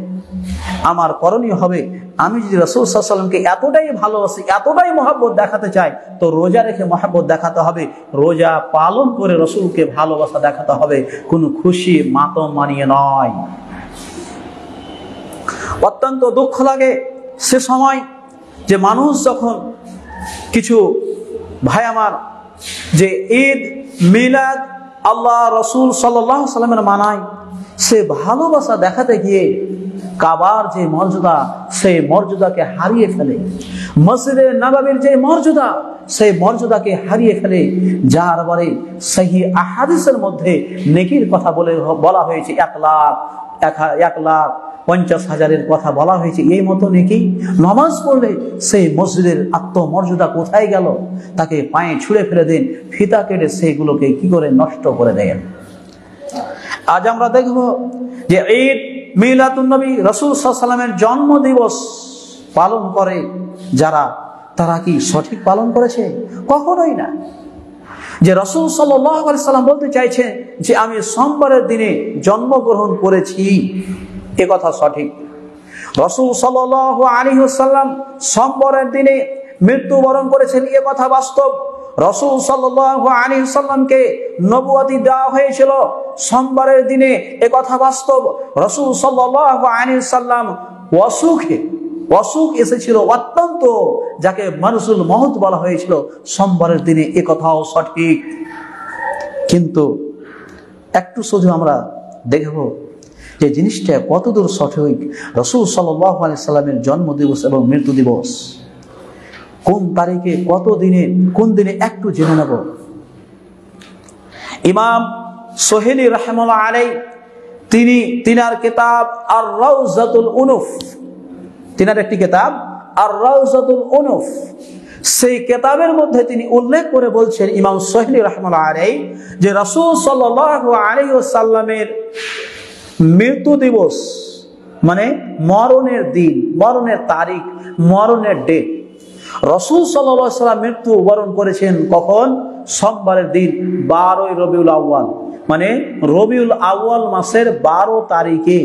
আমার করণীয় হবে, আমি যদি রাসূল সাল্লাল্লাহু আলাইহি ওয়াসাল্লামকে এতটাই ভালোবাসি, এতটাই মহব্বত দেখাতে চাই, তো রোজা রেখে মহব্বত দেখাতে হবে, রোজা পালন করে রাসূলকে ভালোবাসা দেখাতে হবে, কোনো খুশি মাতম মানিয়ে নয়। অত্যন্ত দুঃখ লাগে সে সময় যে মানুষ যখন কিছু, ভাই আমার, যে ঈদ মিলাদ আল্লাহ রাসূল সাল্লাল্লাহু আলাইহি সাল্লামের মানায়, সে ভালোবাসা দেখাতে গিয়ে কাবার যে মর্যাদা, সেই মর্যাদাকে হারিয়ে ফেলে। মসজিদে নববীর যে মর্যাদা, সেই মর্যাদাকে হারিয়ে ফেলে, যার বারে সহিহ আহাদিসের মধ্যে নেকির কথা বলা হয়েছে 1,50,000 কথা বলা হয়েছে। এই মতো নেকি নামাজ পড়লে সেই মসজিদের আত্মমর্যাদা কোথায় গেল? তাকে পায়ে ছুঁড়ে ফেলে দেন, ফিতা কেটে সেগুলোকে কি করে নষ্ট করে দেন। আজ আমরা দেখব যে ঈদ মিলাদুন নবী রাসূল সাল্লাল্লাহু আলাইহি ওয়াসাল্লামের জন্ম দিবস পালন করে যারা, তারা কি সঠিক পালন করেছে? কখনোই না। যে রাসূল সাল্লাল্লাহু আলাইহি ওয়াসাল্লাম বলতে চাইছে যে আমি সোমবারের দিনে জন্মগ্রহণ করেছি, এ কথা সঠিক। রাসূল সাল্লাল্লাহু আলাইহি ওয়াসাল্লাম সোমবারের দিনে মৃত্যুবরণ করেছেন, এ কথা বাস্তব। রাসূল সাল্লাল্লাহু আলাইহি ওয়াসাল্লামকে নবুয়তি দেওয়া হয়েছিল সোমবারের দিনে, এ কথা বাস্তব। রাসূল সাল্লাল্লাহু আলাইহি ওয়াসাল্লাম অসুখ এসেছিল অত্যন্ত, যাকে মানসুল মউত বলা হয়েছিল সোমবারের দিনে, এ কথাও সঠিক। কিন্তু একটু শুধু আমরা দেখব যে জিনিসটা কতদূর সঠিক। রাসূল সাল্লাল্লাহু আলাইহি সাল্লামের জন্ম দিবস এবং মৃত্যু দিবস কোন তারিখে, কত দিনে, কোন দিনে, একটু জেনে নেব। ইমাম সোহেলি রাহমাতুল্লাহ আলাইহি তিনার কিতাব আর রাউজাতুল উনুফ, তিনার একটি কিতাব আর রাউজাতুল উনুফ, সেই কিতাবের মধ্যে তিনি উল্লেখ করে বলছেন, ইমাম সোহেলি রাহমাতুল্লাহ আলাইহি, যে রাসূল সাল্লাল্লাহু আলাইহি ওয়াসাল্লামের মৃত্যু দিবস মানে মরণের দিন, মরণের তারিখ, মরণের ডেট। রাসূল সাল্লাল্লাহু আলাইহি ওয়াসাল্লাম মৃত্যু বরণ করেছেন কখন? সোমবারের দিন 12ই রবিউল আউয়াল, মানে রবিউল আউয়াল মাসের 12 তারিখে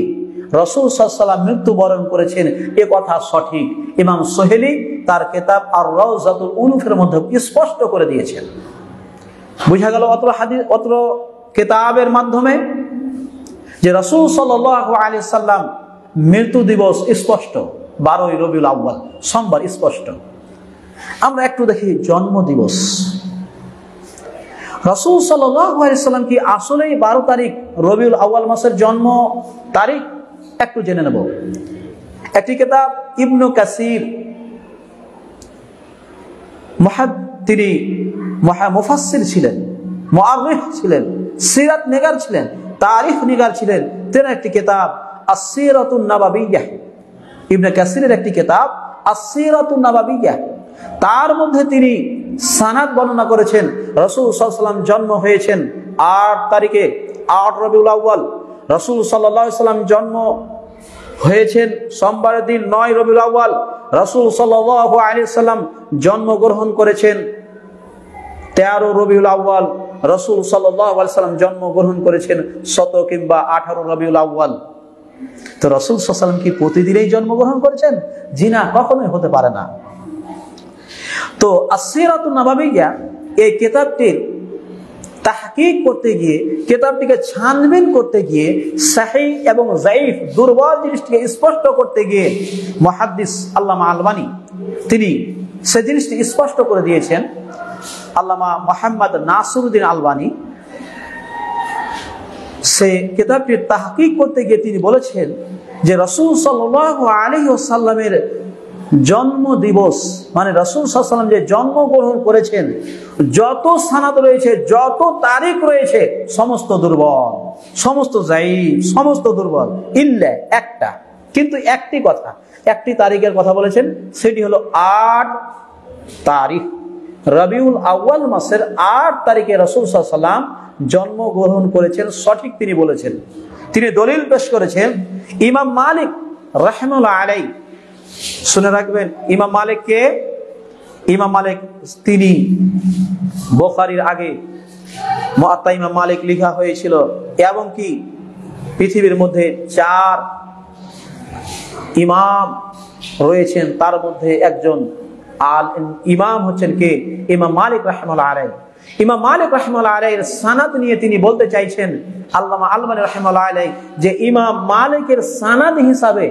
রাসূল সাল্লাল্লাহু আলাইহি ওয়াসাল্লাম মৃত্যুবরণ করেছেন, এ কথা সঠিক। ইমাম সোহেলি তার কিতাব আর রাউজাতুল উনুফের মধ্যে স্পষ্ট করে দিয়েছেন। বুঝা গেল অত্র কিতাবের মাধ্যমে যে রাসূল সাল্লাল্লাহু আলাইহি ওয়াসাল্লাম মৃত্যু দিবস স্পষ্ট 12ই রবিউল আউয়াল, সোমবার, স্পষ্ট। আমরা একটু দেখি জন্ম দিবস। রাসূল সাল্লাল্লাহু আলাইহি ওয়াসাল্লাম কি আসলেই 12 তারিখ রবিউল আউয়াল মাসের জন্ম তারিখ? একটু জেনে নেব। একটি কিতাব ইবনে কাসির, তিনি মুফাসসির ছিলেন, মুআররিখ ছিলেন, সিরাত নিগার ছিলেন, তারিখ নিগার ছিলেন। তেনার একটি কিতাব আস-সিরাতুন নাবাবিয়্যাহ, ইবনে কাসিরের একটি কিতাব আস-সিরাতুন নাবাবিয়্যাহ, তার মধ্যে তিনি সানাদ বর্ণনা করেছেন রাসূল সাল্লাল্লাহু আলাইহি ওয়াসাল্লাম জন্ম হয়েছেন 8 তারিখে, 8 রবিউল আউয়াল। রাসূল সাল্লাল্লাহু আলাইহি ওয়াসাল্লাম জন্ম হয়েছেন সোমবারের দিন 9 রবিউল আউয়াল। রাসূল সাল্লাল্লাহু আলাইহি সাল্লাম জন্মগ্রহণ করেছেন 13 রবিউল আউয়াল। রাসূল সাল্লাল্লাহু আলাইহি সাল্লাম জন্মগ্রহণ করেছেন 17 কিংবা 18 রবিউল আউয়াল। তো রাসূল সাল্লাল্লাহু আলাইহি সাল্লাম কি প্রতিদিনই জন্মগ্রহণ করেছেন? জি না, কখনোই হতে পারে না। তো আস-সিরাতুন নাবাবিয়্যা এই কিতাবটির তাহকিক করতে গিয়ে, কিতাবটিকে ছানবিন করতে গিয়ে, সহিহ এবং যায়ীফ দুর্বল জিনিসটিকে স্পষ্ট করতে গিয়ে মুহাদ্দিস আল্লামা আলবানী তিনি সেই জিনিসটি স্পষ্ট করে দিয়েছেন। আল্লামা মুহাম্মদ নাসিরউদ্দিন আলবানী সে কিতাবটির তাহকিক করতে গিয়ে তিনি বলেছেন যে রাসূল সাল্লাল্লাহু আলাইহি ওয়াসাল্লামের জন্ম দিবস, মানে রাসূল সাল্লাল্লাহু আলাইহি ওয়াসাল্লাম যে জন্মগ্রহণ করেছেন, যত সনদ রয়েছে, যত তারিখ রয়েছে, সমস্ত দুর্বল, সমস্ত যায়ীফ, সমস্ত দুর্বল, ইল্লা একটা, কিন্তু একটি কথা, একটি তারিখের কথা বলেছেন, সেটি হলো 8 তারিখ রবিউল আউয়াল মাসের 8 তারিখে রাসূল সাল্লাল্লাহু আলাইহি ওয়াসাল্লাম জন্মগ্রহণ করেছেন, সঠিক তিনি বলেছেন। তিনি দলিল পেশ করেছেন ইমাম মালিক রাহমাতুল্লাহ আলাইহি। শুনে রাখবেন, ইমাম মালিক কে? ইমাম মালিক তিনি বুখারীর আগে মুআত্তা ইমাম মালিক লেখা হয়েছিল, এবং কি পৃথিবীর মধ্যে 4 ইমাম রয়েছেন, তার মধ্যে একজন আল ইমাম হচ্ছেন কে? ইমাম মালিক রাহমাতুল্লাহ আলাইহি। ইমাম মালিক রাহমাতুল্লাহ আলাইহির সানাদ নিয়ে তিনি বলতে চাইছেন আল্লামা আলবানী রাহমাতুল্লাহ আলাইহি যে ইমাম মালিকের সানাদ হিসাবে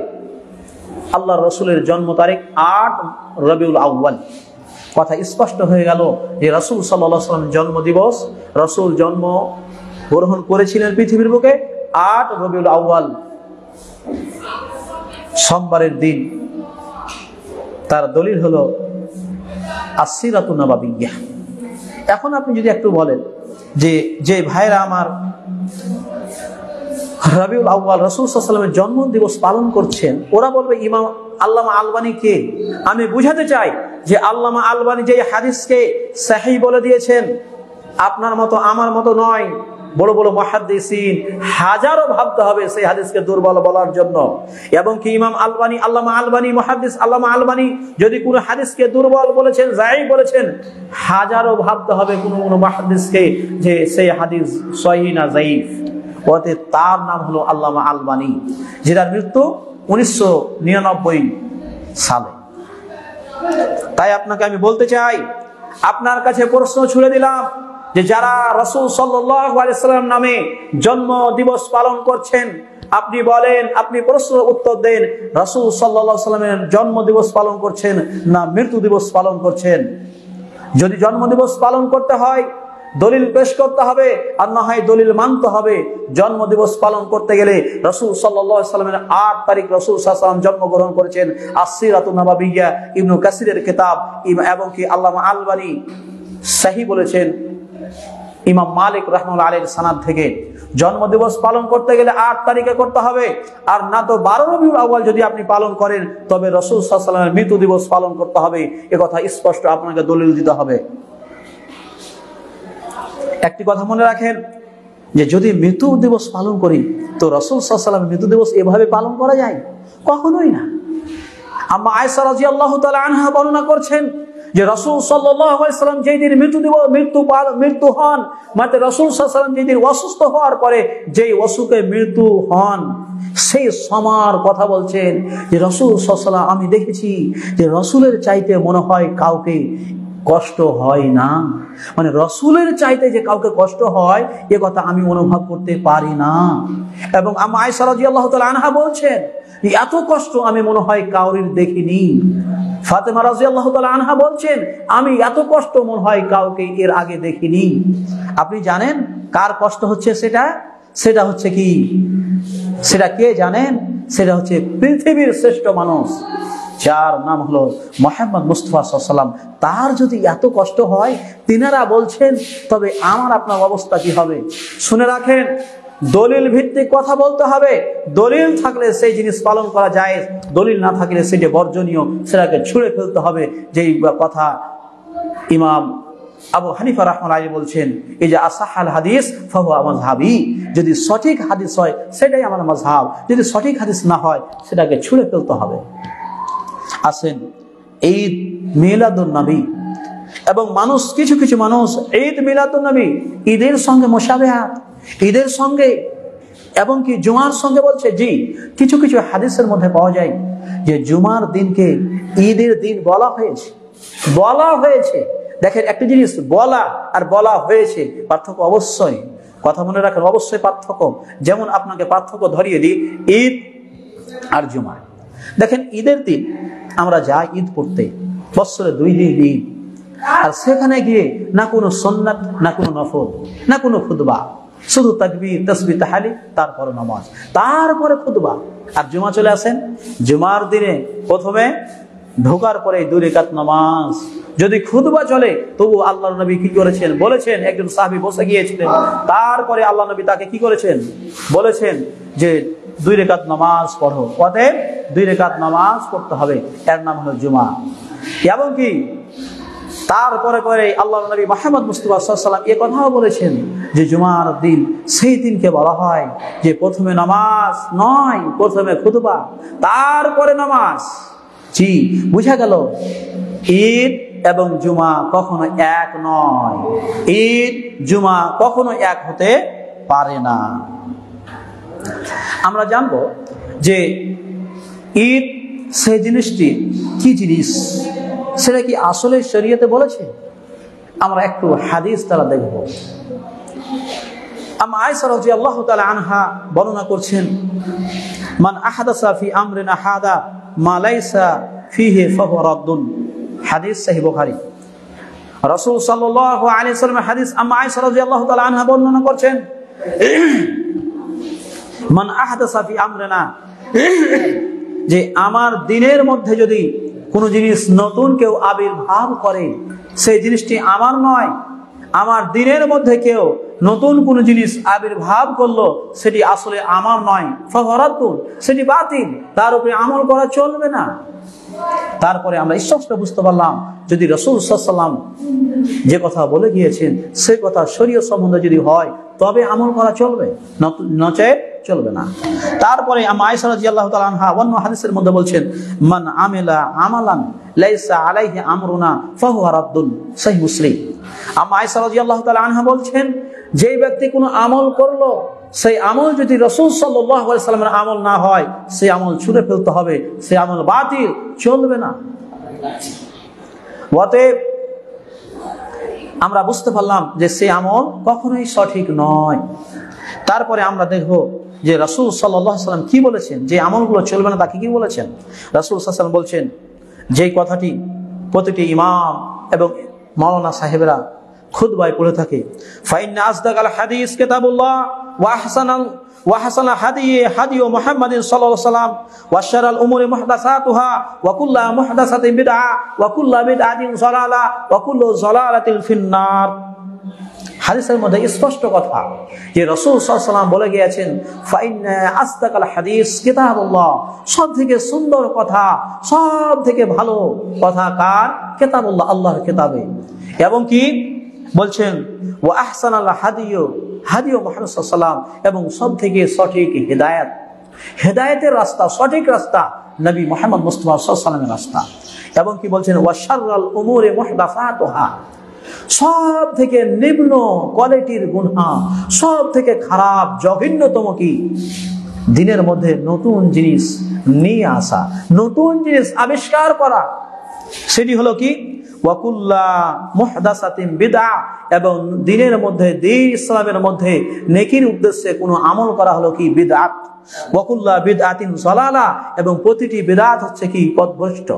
আল্লাহর রাসূলের জন্ম তারিখ 8 রবিউল আউয়াল। কথা স্পষ্ট হয়ে গেল যে রাসূল সাল্লাল্লাহু আলাইহি ওয়াসাল্লাম জন্ম দিবস, রাসূল জন্ম গ্রহণ করেছিলেন পৃথিবীর বুকে 8 রবিউল আউয়াল, সোমবারের দিন। তার দলিল হলো আস-সিরাতুন নাবাবিয়্যা। এখন আপনি যদি একটু বলেন যে ভাইরা আমার রবিউল আউয়াল রাসূল সাল্লাল্লাহু আলাইহি ওয়াসাল্লামের জন্ম দিবস পালন করছেন, ওরা বলবে ইমাম আল্লামা আলবানী কে? আমি বুঝাতে চাই যে আল্লামা আলবানী যে হাদিসকে সহিহ বলে দিয়েছেন, আপনার মতো আমার মতো নয়। বড় বড় মুহাদ্দিসিন হাজারো ভাবতে হবে সেই হাদিসকে দুর্বল বলার জন্য, এবং কি ইমাম আলবানী, আল্লামা আলবানী, মুহাদ্দিস আল্লামা আলবানী যদি কোনো হাদিসকে দুর্বল বলেছেন, যায়ীফ বলেছেন, হাজারো ভাবতে হবে কোনো মুহাদ্দিসকে যে সেই হাদিস সহিহ না যায়ীফ। ওতে তার নাম হলো আল্লামা আলবানী, যার মৃত্যু 1999 সালে। তাই আপনাকে আমি বলতে চাই, আপনার কাছে প্রশ্ন ছুড়ে দিলাম যে যারা রাসূল সাল্লাল্লাহু আলাইহি ওয়াসাল্লাম নামে জন্ম দিবস পালন করছেন, আপনি বলেন, আপনি প্রশ্ন উত্তর দেন, রাসূল সাল্লাল্লাহু আলাইহি ওয়াসাল্লামের জন্ম দিবস পালন করছেন না মৃত্যু দিবস পালন করছেন? যদি জন্ম দিবস পালন করতে হয় দলিল পেশ করতে হবে, আর না হয় দলিল মানতে হবে। জন্ম দিবস পালন করতে গেলে রাসূল সাল্লাল্লাহু আলাইহি ওয়াসাল্লামের 8 তারিখ রাসূল সাল্লাল্লাহু আলাইহি ওয়াসাল্লাম জন্মগ্রহণ করেছেন। আস-সিরাতুন নাবাবিয়্যা ইবনে কাসিরের কিতাব, এবং কি আল্লামা আলবানী সহিহ বলেছেন ইমাম মালিক রাহমাতুল্লাহ আলাইহির সানাদ থেকে। জন্ম দিবস পালন করতে গেলে 8 তারিখে করতে হবে, আর না তো 12 রবিউল আউয়াল যদি আপনি পালন করেন তবে রাসূল সাল্লাল্লাহু আলাইহি ওয়াসাল্লামের মৃত্যু দিবস পালন করতে হবে। এ কথা স্পষ্ট আপনাকে দলিল দিতে হবে। একটি কথা মনে রাখেন যে যদি মৃত্যু দিবস পালন করি তো রাসূল সাল্লাল্লাহু আলাইহি ওয়াসাল্লাম মৃত্যু দিবস এভাবে পালন করা যায়? কখনোই না। আম্মা আয়েশা রাদিয়াল্লাহু তাআলা আনহা বর্ণনা করছেন যে রাসূল সাল্লাল্লাহু আলাইহি ওয়াসাল্লাম যেই দিন মৃত্যু হন, মানে রাসূল সাল্লাল্লাহু আলাইহি ওয়াসাল্লাম যেই দিন অসুস্থ হওয়ার পরে যেই অসুখে মৃত্যু হন, সেই সমার কথা বলছেন যে রাসূল সাল্লাল্লাহু আলাইহি ওয়াসাল্লাম, আমি দেখেছি যে রাসূলের চাইতে মনে হয় কাউকে কষ্ট হয় না, মানে রাসূলের চাইতে যে কাউকে কষ্ট হয় এ কথা আমি অনুভব করতে পারি না। এবং আম্মা আয়েশা রাদিয়াল্লাহু তাআলা আনহা বলছেন এত কষ্ট আমি মনে হয় কাউরির দেখিনি। ফাতেমা রাদিয়াল্লাহু তাআলা আনহা বলছেন আমি এত কষ্ট মনে হয় কাউকে এর আগে দেখিনি। আপনি জানেন কার কষ্ট হচ্ছে? সেটা হচ্ছে কি? সেটা কে জানেন? সেটা হচ্ছে পৃথিবীর শ্রেষ্ঠ মানুষ, যার নাম হলো মুহাম্মদ মুস্তাফা সাল্লাল্লাহু আলাইহি ওয়াসাল্লাম। তার যদি এত কষ্ট হয় তিনারা বলছেন, তবে আমার আপনার অবস্থা কি হবে? শুনে রাখেন, দলিল ভিত্তিক কথা বলতে হবে। দলিল থাকলে সেই জিনিস পালন করা যায়, দলিল না থাকলে সেটা বর্জনীয়, সেটাকে ছুঁড়ে ফেলতে হবে। যেই কথা ইমাম আবু হানিফা রাহমাতুল্লাহি বলছেন, এই যে আসাহাল হাদিস ফাহুয়া মাযহাবি, যদি সঠিক হাদিস হয় সেটাই আমার মাযহাব, যদি সঠিক হাদিস না হয় সেটাকে ছুঁড়ে ফেলতে হবে। আসেন, ঈদ মিলাদুন নবী এবং মানুষ, কিছু কিছু মানুষ ঈদ মিলাদুন নবী ঈদের সঙ্গে মুশাবিহাত, ঈদের সঙ্গে এবং কি জুমার সঙ্গে বলছে। জি, কিছু কিছু হাদিসের মধ্যে পাওয়া যায় যে জুমার দিনকে ঈদের দিন বলা হয়েছে। দেখেন, একটা জিনিস বলা আর বলা হয়েছে, পার্থক্য অবশ্যই, কথা মনে রাখেন, অবশ্যই পার্থক্য। যেমন আপনাকে পার্থক্য ধরিয়ে দিই ঈদ আর জুমা। দেখেন, ঈদের দিন আমরা যাই ঈদ পড়তে, বছরে 2 দিন ঈদ, আর সেখানে গিয়ে না কোনো সুন্নাত, না কোনো নফল, না কোনো খুতবা, শুধু তাকবীর তাসবিহ তাহলিল, তারপরে নামাজ, তারপরে খুতবা। আর জুমা চলে আসেন, জুমার দিনে প্রথমে ঢোকার পরে 2 রাকাত নামাজ। যদি খুতবা চলে তবু আল্লাহর নবী কি করেছেন বলেছেন, একজন সাহাবী বসে গিয়েছিলেন, তারপরে আল্লাহ নবী তাকে কি করেছেন বলেছেন যে 2 রাকাত নামাজ পড়ো। অতএব 2 রাকাত নামাজ পড়তে হবে, এর নাম হলো জুমা। এবং কি তারপরে করে আল্লাহর নবী মুহাম্মদ মুস্তাফা সাল্লাল্লাহু আলাইহি ওয়াসাল্লাম এই কথাও বলেছেন যে জুমার দিন সেই দিনকে বলা হয় যে প্রথমে নামাজ নয়, প্রথমে খুতবা, তারপরে নামাজ। জি, বুঝা গেল ঈদ এবং জুমা কখনো এক নয়, ঈদ জুমা কখনো এক হতে পারে না। আমরা জানবো যে ঈদ সেই জিনিসটি কি জিনিস, সেটা কি আসলে শরীয়তে বলেছে। আমরা একটু হাদিস তারা দেখব। আম্মা আয়েশা রাদিয়াল্লাহু তাআলা আনহা বর্ণনা করছেন, মান আহাদাসা ফি আমরিনা হাদা মা লাইসা ফিহি ফাহুয়া রাদ্দুন। হাদিস সহিহ বুখারী। রাসূল সাল্লাল্লাহু আলাইহি ওয়াসাল্লামের হাদিস আম্মা আয়েশা রাদিয়াল্লাহু তাআলা আনহা বর্ণনা করছেন, মান আহাদাসা ফি আমরিনা, যে আমার দিনের মধ্যে যদি কোনো জিনিস নতুন কেউ আবির্ভাব করে, সেই জিনিসটি আমার নয়। আমার দিনের মধ্যে কেউ নতুন কোনো জিনিস আবির্ভাব করলো, সেটি আসলে আমার নয়, ফাহুয়ারাদ্দুন, সেটি বাতিল, তার উপরে আমল করা চলবে না। তারপরে আমরা স্পষ্ট বুঝতে পারলাম, যদি রাসূল সাল্লাল্লাহু আলাইহি ওয়াসাল্লাম যে কথা বলে গিয়েছেন সে কথা শরীয়ত সম্বন্ধে যদি হয় তবে আমল করা চলবে, নচেত চলবে না। তারপরে আম্মা আয়েশা রাদিয়াল্লাহু তাআলা আনহা অন্য হাদিসের মধ্যে বলছেন, মান আমিলা আমালান লাইসা আলাইহি আমরুনা ফাহুয়া রাদ্দুন, সহিহ মুসলিম। আম্মা আয়েশা রাদিয়াল্লাহু তাআলা আনহা বলছেন, যে ব্যক্তি কোনো আমল করলো, সেই আমল যদি রাসূল সাল্লাল্লাহু আলাইহি ওয়াসাল্লামের আমল না হয়, সেই আমল ছুঁড়ে ফেলতে হবে, সেই আমল বাতিল, চলবে না। অতএব আমরা বুঝতে পারলাম যে সেই আমল কখনোই সঠিক নয়। তারপরে আমরা দেখব যে রাসূল সাল্লাল্লাহু আলাইহি ওয়াসাল্লাম কি বলেছেন, যে আমলগুলো চলবে না তাকে কি বলেছেন। রাসূল সাল্লাল্লাহু আলাইহি ওয়াসাল্লাম বলছেন, যেই কথাটি প্রতিটি ইমাম এবং মাওলানা সাহেবরা খুতবায় পড়ে থাকে, ফাইন্না আসদাকাল হাদিস কিতাবুল্লাহ ওয়া হাসানাল হাদি মুহাম্মাদিন সাল্লাল্লাহু আলাইহি ওয়াসাল্লাম ওয়া শাররাল উমুরি মুহদাসাতুহা ওয়া কুল্লু মুহদাসাতিন বিদআ ওয়া কুল্লু বিদআতিন যালালা ওয়া কুল্লু যালালাতিন ফিন্নার। হাদিসের মধ্যে স্পষ্ট কথা যে রাসূল সাল্লাল্লাহু আলাইহি ওয়াসাল্লাম বলে গিয়েছেন, ফাইন্না আসদাকাল হাদিস কিতাবুল্লাহ, সব থেকে সুন্দর কথা, সব থেকে ভালো কথা কার? কিতাবুল্লাহ, আল্লাহর কিতাবে। এবং কি বলছেন, ওয়া আহসানাল হাদি মুহাম্মদ সাল্লাল্লাহু আলাইহি ওয়াসাল্লাম, এবং সব থেকে সঠিক হিদায়াত, হেদায়েতের রাস্তা, সঠিক রাস্তা নবী মুহাম্মদ মুস্তাফা সাল্লাল্লাহু আলাইহি ওয়াসাল্লামের রাস্তা। এবং কি বলছেন, ওয়া শাররাল উমুরি মুহদাসাতুহা, সব থেকে নিম্ন কোয়ালিটির গুনাহ, সব থেকে খারাপ জঘন্যতম কি? দিনের মধ্যে নতুন জিনিস নিয়ে আসা, নতুন জিনিস আবিষ্কার করা, সেটি হলো কি? ওয়া কুল্লু মুহদাসাতিন বিদআ, এবং দিনের মধ্যে, দ্বীন ইসলামের মধ্যে নেকির উদ্দেশ্যে কোনো আমল করা হলো কি? বিদআত। ওয়া কুল্লু বিদআতিন যালালা, এবং প্রতিটি বিদআত হচ্ছে কি? পথভ্রষ্ট।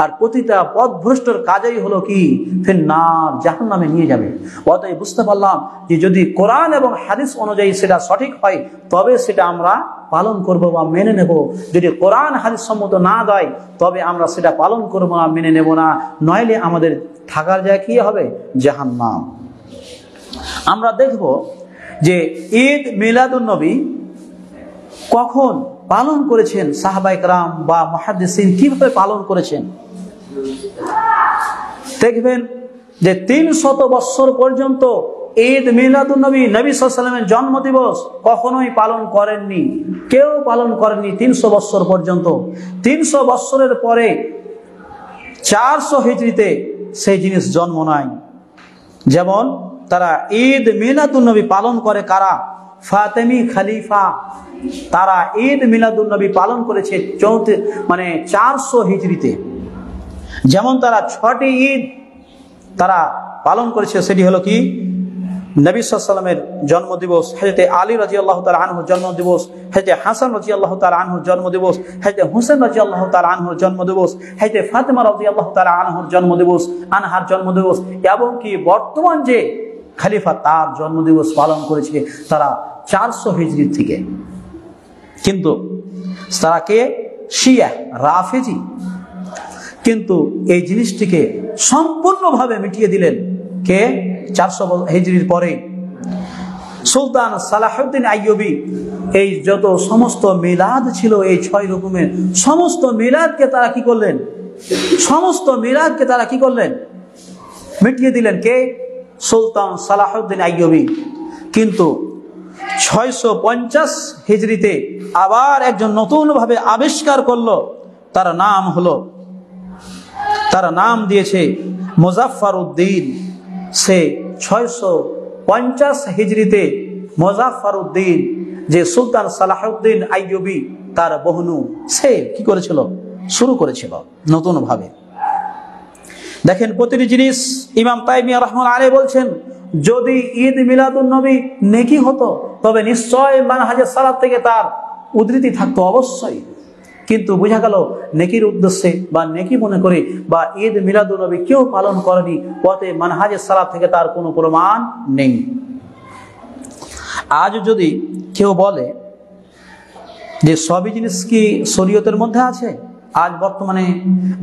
আর প্রতিটা পথভ্রষ্টর কাজই হলো কি? ফিন্নার, জাহান্নামে নিয়ে যাবে। অতএব বুঝতে পারলাম যে যদি কোরআন এবং হাদিস অনুযায়ী সেটা সঠিক হয় তবে সেটা আমরা পালন করব বা মেনে নেব। যদি কোরআন হাদিস সম্মত না দেয় তবে আমরা সেটা পালন করব না, মেনে নেব না, নইলে আমাদের থাকার জায়গা কি হবে? জাহান্নাম। আমরা দেখব যে ঈদ মিলাদুন নবী কখন পালন করেছেন সাহাবায়ে কেরাম বা মুহাদ্দিসিন, কিভাবে পালন করেছেন। দেখবেন যে 300 বৎসর পর্যন্ত ঈদ মিলাদুন নবী, নবী সাল্লাল্লাহু আলাইহি ওয়াসাল্লামের জন্মদিবস কখনোই পালন করেননি, কেউ পালন করেননি 300 বৎসর পর্যন্ত। 300 বৎসরের পরে 400 হিজরিতে সেই জিনিস জন্ম নেয়। যেমন তারা ঈদ মিলাদুন নবী পালন করে কারা? ফাতেমি খলিফা, তারা ঈদ মিলাদুন নবী পালন করেছে 400 হিজরিতে। যেমন তারা 6টি ঈদ তারা পালন করেছে, সেটি হলো কি? নবী সাল্লাল্লাহু আলাইহি ওয়াসাল্লামের জন্মদিবস, হযরত আলী রাদিয়াল্লাহু তাআলা আনহুর জন্মদিবস, হযরত হাসান রাদিয়াল্লাহু তাআলা আনহুর জন্মদিবস, হযরত হুসাইন রাদিয়াল্লাহু তাআলা আনহুর জন্মদিবস, হযরত ফাতেমা রাদিয়াল্লাহু তাআলা আনহার জন্মদিবস, এবং কি বর্তমান যে খলিফা তার জন্মদিবস পালন করেছে তারা 400 হিজরি থেকে। কিন্তু তারা কে? শিয়া, রাফেজি। কিন্তু এই জিনিসটিকে সম্পূর্ণভাবে মিটিয়ে দিলেন কে? 400 হিজরির পরে সুলতান সালাহুদ্দিন আইয়ুবী এই যত সমস্ত মিলাদ ছিল, এই 6 রকমের সমস্ত মিলাদকে তারা কি করলেন? মিটিয়ে দিলেন কে? সুলতান সালাহুদ্দিন আইয়ুবী। কিন্তু 650 হিজরিতে আবার একজন নতুন ভাবে আবিষ্কার করলো, তার নাম দিয়েছে মুজাফফারউদ্দিন। সে 650 হিজরিতে মুজাফফারউদ্দিন, যে সুলতান সালাহুদ্দিন আইয়ুবী তার বহনু, সে কি করেছিল? শুরু করেছিল নতুন ভাবে। দেখেন প্রতিটি জিনিস ইমাম তাইমিয়া রাহমাতুল্লাহ আলাইহি বলছেন, যদি ঈদ মিলাদুন নবী নেকি হতো তবে নিশ্চয় মানহাজে সালাত থেকে তার উদ্ধৃতি থাকতো অবশ্যই। কিন্তু বোঝা গেল নেকির উদ্দেশ্যে বা নেকি মনে করে বা ঈদ মিলাদুন নবী কেউ পালন করেনি, পথে মানহাজে সালাত থেকে তার কোনো প্রমাণ নেই। আজ যদি কেউ বলে যে সবই জিনিস কি শরীয়তের মধ্যে আছে, আজ বর্তমানে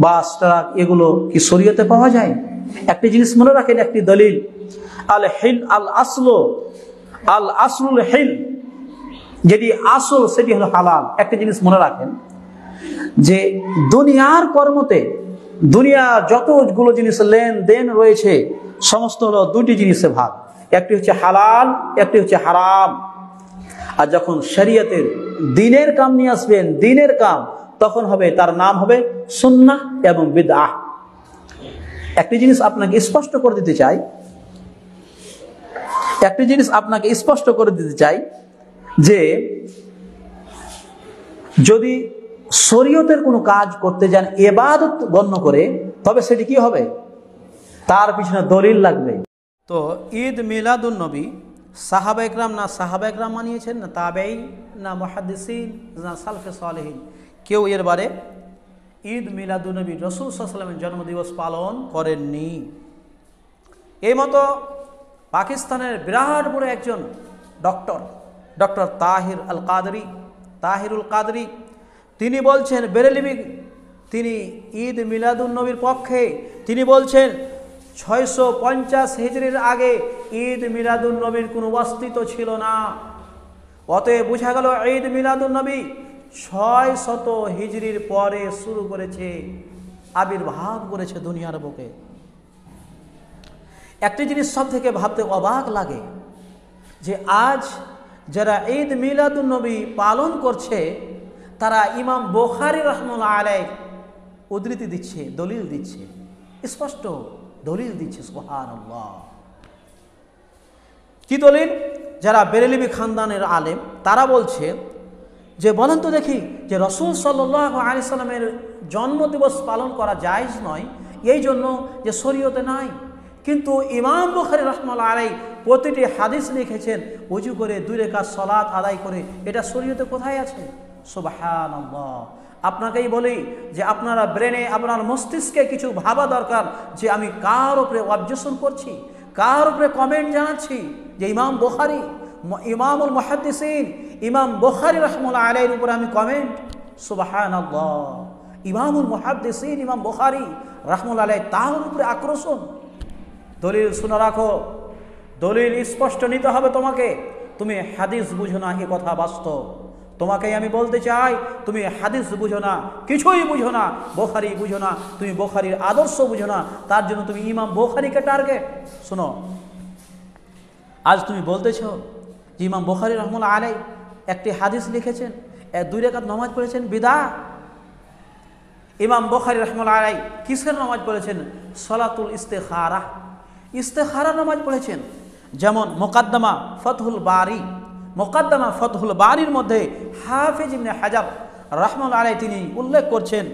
বাস ট্রাক এগুলো কি শরীয়তে পাওয়া যায়? একটি জিনিস মনে রাখেন, একটি দলিল, আল হিল আল আসলুল হিল, যেটি আসল সেটি হলো হালাল। একটা জিনিস মনে রাখেন যে দুনিয়ার কর্মতে, দুনিয়া যতগুলো জিনিস লেনদেন রয়েছে সমস্ত হলো দুটি জিনিসে ভাগ, একটি হচ্ছে হালাল, একটি হচ্ছে হারাম। আর যখন শরীয়তের দ্বীনের কাম নিয়ে আসবেন, দ্বীনের কাম, তখন হবে তার নাম হবে সুন্নাহ এবং বিদআহ। একটি জিনিস আপনাকে স্পষ্ট করে দিতে চাই, যে যদি শরীয়তের কোনো কাজ করতে যান ইবাদত গণ্য করে, তবে সেটি কি হবে? তার পিছনে দলিল লাগবে। তো ঈদ মিলাদুন নবী সাহাবা ইকরাম মানিয়েছেন, না তাবেঈ, না মুহাদ্দিসিন, না সালফে সালেহিন, কেউ এর বারে ঈদ মিলাদুন নবী রাসূল সাল্লাল্লাহু আলাইহি ওয়াসাল্লামের জন্মদিবস পালন করেননি। এই মতো পাকিস্তানের বিরাট বড় একজন ডক্টর তাহিরুল কাদরি, তিনি বলছেন বেরেলভী, তিনি ঈদ মিলাদুন নবীর পক্ষে। তিনি বলছেন 650 হিজরির আগে ঈদ মিলাদুন নবীর কোনো অস্তিত্ব ছিল না। অতএব বোঝা গেল ঈদ মিলাদুন নবী 600 হিজরির পরে শুরু করেছে, আবির্ভাব করেছে দুনিয়ার বুকে। একটি জিনিস সব থেকে ভাবতে অবাক লাগে যে আজ যারা ঈদ মিলাদুন নবী পালন করছে তারা ইমাম বুখারী রাহমাতুল্লাহ আলাইহি উদ্ধৃতি দিচ্ছে, দলিল দিচ্ছে, স্পষ্ট দলিল দিচ্ছে। সুবহানাল্লাহ। কি দলিল? যারা বেরেলভী খানদানের আলেম তারা বলছে যে বলেন তো দেখি যে রাসূল সাল্লাল্লাহু আলাইহি সাল্লামের জন্মদিবস পালন করা জায়েজ নয়, এই জন্য যে শরীয়তে নাই। কিন্তু ইমাম বুখারী রাহমাতুল্লাহ আলাইহি প্রতিটি হাদিস লিখেছেন ওযু করে 2 রাকাত সালাত আদায় করে, এটা শরীয়তে কোথায় আছে? সুবহানাল্লাহ। আপনাকেই বলি যে আপনারা ব্রেনে, আপনার মস্তিষ্কে কিছু ভাবা দরকার যে আমি কার উপরে অবজেকশন করছি, কার উপরে কমেন্ট জানাচ্ছি। যে ইমাম বুখারী, ইমামুল মুহাদ্দিসিন ইমাম বুখারী রাহমাতুল্লাহ আলাইহির উপরে আমি কমেন্ট? সুবহানাল্লাহ। ইমামুল মুহাদ্দিসিন ইমাম বুখারী রাহমাতুল্লাহ আলাইহি তার উপরে আক্রোশন। দলিল শুনে রাখো, দলিল স্পষ্ট নিতে হবে তোমাকে। তুমি হাদিস বুঝো না, এ কথা বাস্তব। তোমাকেই আমি বলতে চাই, তুমি হাদিস বুঝো না, কিছুই বুঝো না, বুখারী বুঝো না, তুমি বুখারীর আদর্শ বুঝো না, তার জন্য তুমি ইমাম বুখারীকে টার্গেট। শোনো, আজ তুমি বলতেছ যে ইমাম বুখারী রাহমাতুল্লাহ আলাইহি একটি হাদিস লিখেছেন, 2 রাকাত নামাজ পড়েছেন বিদআত। ইমাম বুখারী রাহমাতুল্লাহ আলাইহি কিসের নামাজ পড়েছেন? সালাতুল ইস্তিখারা, ইস্তিখারা নামাজ পড়েছেন। যেমন মুকাদ্দমা ফাতহুল বারির মধ্যে হাফিজ ইবনে হাজার রাহমাতুল্লাহ আলাইহি তিনি উল্লেখ করছেন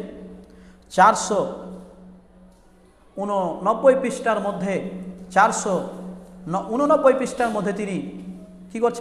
489 পৃষ্ঠার মধ্যে, 489 পৃষ্ঠার মধ্যে তিনি কি করছেন?